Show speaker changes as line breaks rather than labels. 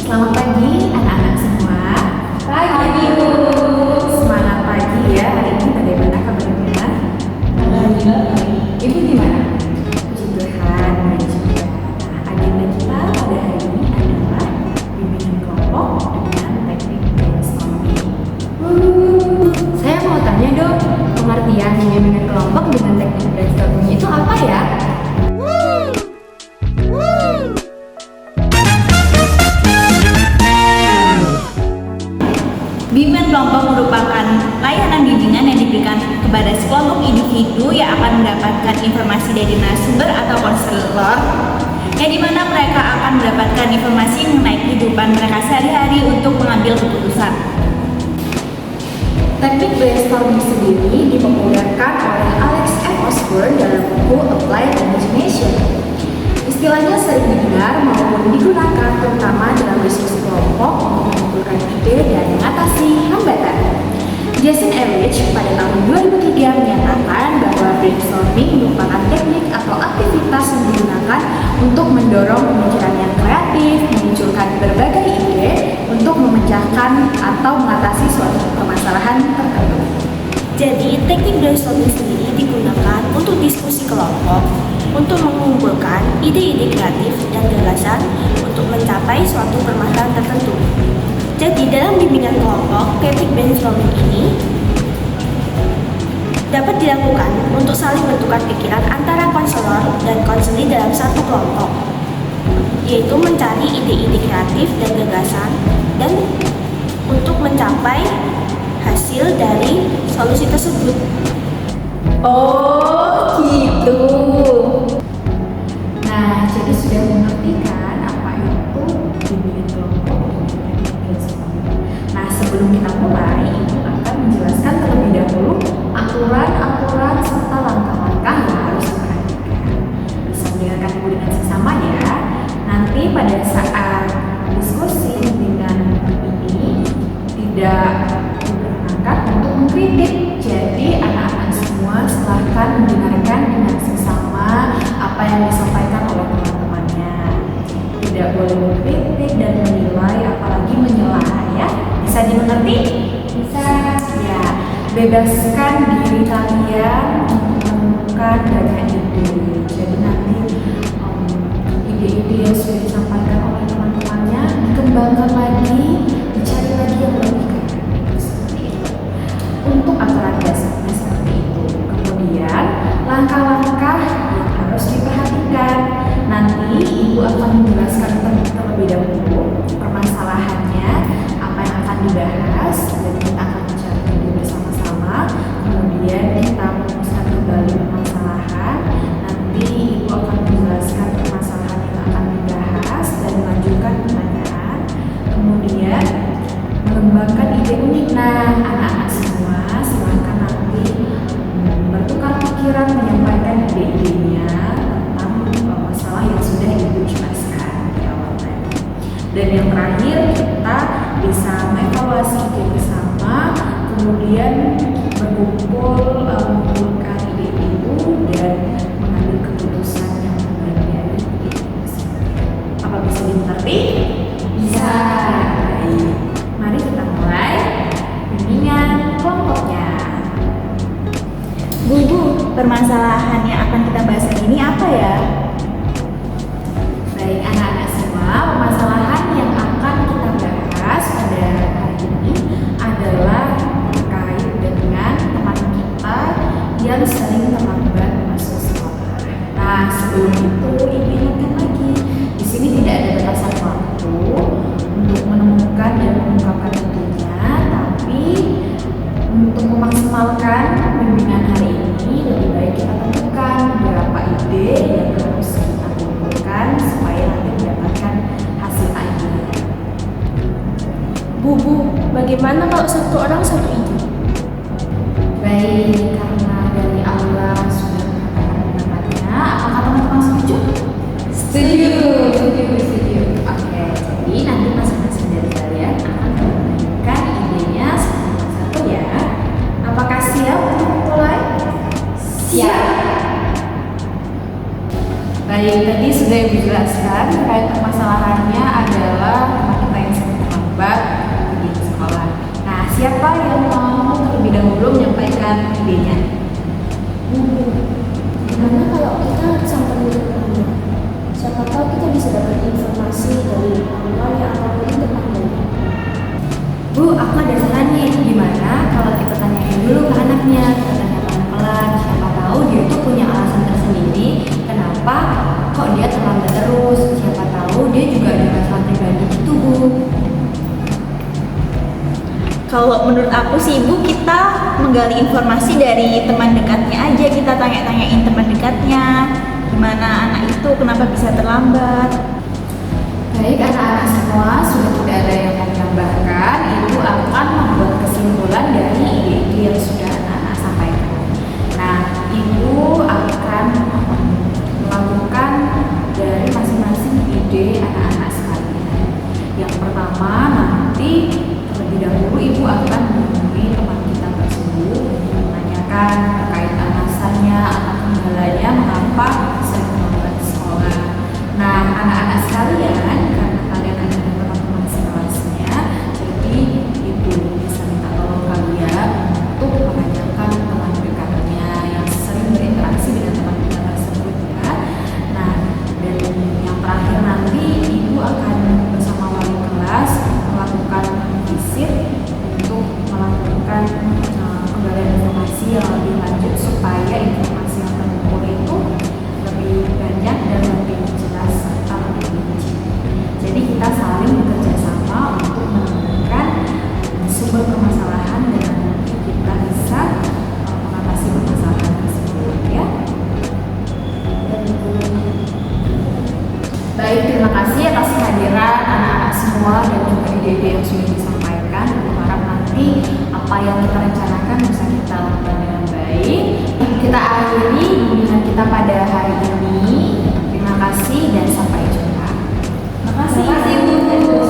Selamat pagi anak-anak semua.
Pagi, Bu.
Semangat pagi ya. Hari ini bagaimana kabarnya?
Alhamdulillah baik.
Ibu gimana? Puji Tuhan, baik juga. Nah, agenda kita pada hari ini adalah bimbingan kelompok dengan teknik brainstorming. Saya mau tanya dong, pengertian bimbingan kelompok dengan teknik brainstorming itu apa ya?
Bimbingan kelompok merupakan layanan bimbingan yang diberikan kepada sekelompok individu yang akan mendapatkan informasi dari narasumber atau konselor, yang dimana mereka akan mendapatkan informasi mengenai kehidupan mereka sehari-hari untuk mengambil keputusan.
Teknik brainstorming sendiri dipopulerkan oleh Alex F. Osborne dalam buku Applied Imagination. Istilahnya sering didengar maupun digunakan terutama dalam diskusi kelompok untuk mengumpulkan ide dan mengatasi hambatan. Jason Elrich pada tahun 2003 menyatakan bahwa brainstorming merupakan teknik atau aktivitas yang digunakan untuk mendorong pemikiran yang kreatif, memunculkan berbagai ide untuk memecahkan atau mengatasi suatu permasalahan tertentu.
Jadi, teknik brainstorming sendiri digunakan untuk diskusi kelompok, untuk mengumpulkan ide-ide kreatif dan gagasan untuk mencapai suatu permasalahan tertentu. Jadi, dalam bimbingan kelompok, teknik brainstorming ini dapat dilakukan untuk saling bertukar pikiran antara konselor dan konseli dalam satu kelompok, yaitu mencari ide-ide kreatif dan gagasan dan untuk mencapai hasil dari solusi tersebut.
Oh, gitu. Nah, jadi sudah mengerti kan apa itu bimbingan kelompok dengan teknik brainstorming. Nah, sebelum kita mulai, Ibu akan menjelaskan terlebih dahulu aturan-aturan serta langkah-langkah yang harus diperhatikan. Bisa mendengarkan Ibu dengan seksama ya. Nanti pada saat diskusi bimbingan ini tidak diperkenankan untuk mengkritik. Jadi anak-anak semua silahkan mendengarkan dengan seksama apa yang disampaikan oleh teman-temannya. Tidak boleh mengkritik dan menilai, apalagi menyela ya. Bisa dimengerti? Bisa. Ya, bebaskan diri kalian untuk menemukan banyak ide. Jadi nanti ide-ide yang sudah disampaikan oleh teman-temannya dikembangkan lagi, dicari lagi yang lebih keren. Seperti itu. Untuk aturan dasarnya seperti itu. Kemudian langkah-langkah yang harus diperhatikan. Nanti Ibu akan menjelaskan terlebih dahulu permasalahannya, apa yang akan dibahas, dan kita akan mencari ide bersama-sama. Kemudian kita merumuskan kembali permasalahan. Nanti Ibu akan menjelaskan permasalahan yang akan dibahas dan mengajukan pertanyaan. Kemudian mengembangkan ide unik. Nah, anak-anak semua silakan nanti bertukar pikiran menyampaikan ide-idenya tentang masalah yang sudah Ibu jelaskan di awal tadi. Dan yang terakhir kita bisa mengevaluasi ide bersama, kemudian berkumpul mengumpulkan ide itu dan mengambil keputusan yang terbaik dari ide tersebut. Apa bisa dimengerti? Bisa. Baik. Mari kita mulai bimbingan kelompoknya.
Bu, permasalahan yang akan kita bahas hari ini apa ya?
Baik anak-anak semua, permasalahan yang akan kita bahas pada hari ini adalah terkait dengan teman kita yang sering terlambat masuk sekolah. Nah, sebelum itu Ibu ingatkan lagi, di sini tidak ada batasan waktu untuk menemukan dan mengungkapkan idenya, tapi untuk memaksimalkan bimbingan hari ini lebih baik kita tentukan berapa ide yang harus kita kumpulkan supaya nanti mendapatkan hasil akhirnya.
Bu, bagaimana kalau satu orang satu ide?
Baik, karena dari Allah sudah mengatakan pendapatnya, apakah teman-teman setuju? Setuju. Oke, jadi nanti masing-masing dari kalian akan memberikan idenya satu-satu ya. Apakah siap untuk mulai? Siap. Baik, tadi sudah dijelaskan terkait permasalahannya adalah teman kita Bu, aku ada saran nih, gimana kalau kita tanyain dulu ke anaknya, kita tanya pelan-pelan, siapa tahu dia tuh punya alasan tersendiri kenapa kok dia terlambat terus, siapa tahu dia juga ada masalah pribadi gitu, Bu.
Kalau menurut aku sih Ibu, kita menggali informasi dari teman dekatnya aja, kita tanya-tanyain teman dekatnya, gimana anak itu kenapa bisa terlambat.
Baik, anak-anak semua, sudah tidak ada yang mau menambahkan. Ibu akan membuat kesimpulan dari ide-ide yang sudah anak-anak sampaikan. Nah, Ibu akan melakukan dari masing-masing ide anak-anak sekalian. Yang pertama, nanti terlebih dahulu Ibu akan menemui teman kita tersebut untuk menanyakan terkait alasannya atau kendalanya mengapa sering terlambat di sekolah. Nah, anak-anak sekalian, karena kalian adalah teman-teman sekelasnya, jadi Ibu bisa minta tolong kalian untuk menanyakan teman dekatnya yang sering berinteraksi dengan teman kita tersebut ya. Nah, dan yang terakhir nanti Ibu akan bersama wali kelas melakukan visit untuk melakukan penggalian informasi yang lebih lanjut supaya informasi yang terkumpul itu lebih banyak dan lebih jelas serta lebih rinci. Jadi kita saling bekerja sama untuk menemukan sumber permasalahan dan nanti kita bisa mengatasi permasalahan tersebut ya. Baik, terima kasih atas kehadiran anak-anak semua dan juga ide-ide yang sudah disampaikan. Aku harap nanti apa yang kita rencanakan bisa kita lakukan dengan baik. Kita akhiri bimbingan kita pada hari ini. Terima kasih dan sampai jumpa.
Terima kasih Ibu.